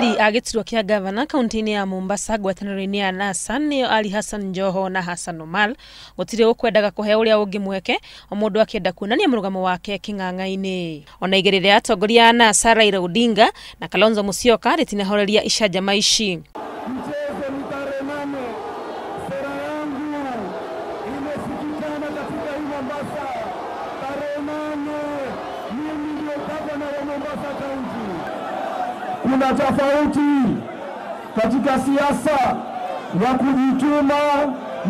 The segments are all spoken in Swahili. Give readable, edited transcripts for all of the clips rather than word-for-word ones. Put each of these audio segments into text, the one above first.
Aciari agiturwo kia gavana kaunti-ini ya Mombasa gwataniro-ini ya NASA ni Ali Hassan Joho na Hassan Omar gutire ukwendaga kuhe uria ungi mweke o mundu akienda kuonania murugamo wake king'ang'a-ini. Ona igere ya atongoria ya NASA Raila Odinga na Kalonzo Musyoka ritinahoreria icanjama ici. Kuna tofauti katika siasa ya kujituma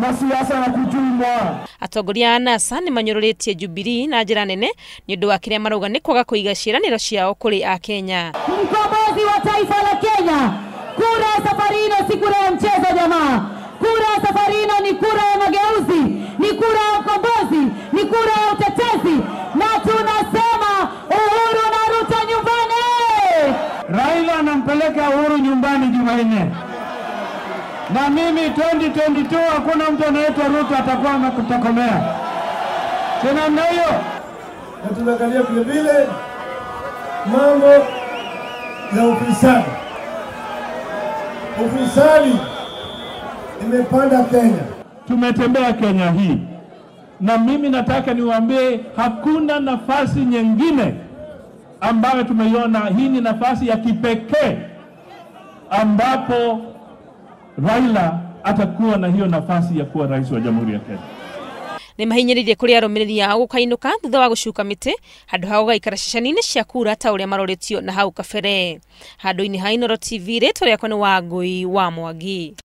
na siasa ya kutumwa. Atongoria a NASA ni manyororetie Jubilee na njira nene ni undu wa kiria marauga ni kwaga kuiga ciiraniro ciao kuri a Kenya. Mkombozi wa taifa la Kenya, kura ya safari ino si kura ya mchezo jamaa. Kura ya safari ino ni kura ya mageuzi, ni kura ya ukombozi, ni kura ya utetezi, na tunasema Uhuru na Ruto nyumbani. Raila anampeleka Uhuru nyumbani Jumanne. Na mimi 2022 hakuna mtu anaitwa Ruto atakuwa amekutokomea. Tena nayo. Na tunaangalia vile vile mambo ya ufisadi. Ufisadi imepanda Kenya. Tumetembea Kenya hii. Na mimi nataka niwaambie hakuna nafasi nyingine ambayo tumeiona. Hii ni nafasi ya kipekee ambapo Raila atakuwa na hiyo nafasi ya kuwa rais wa Jamhuri ya Kenya. Ni mahinyiririe kuri arumiriri yao gukainuka thutha wa gucuka miti handu ha gugaikara ceceni-ini cia kura ta uria maroretio na hau kabere. Handu-ini ha Inooro TV ritwa riakwa ni Wangui wa Mwangi.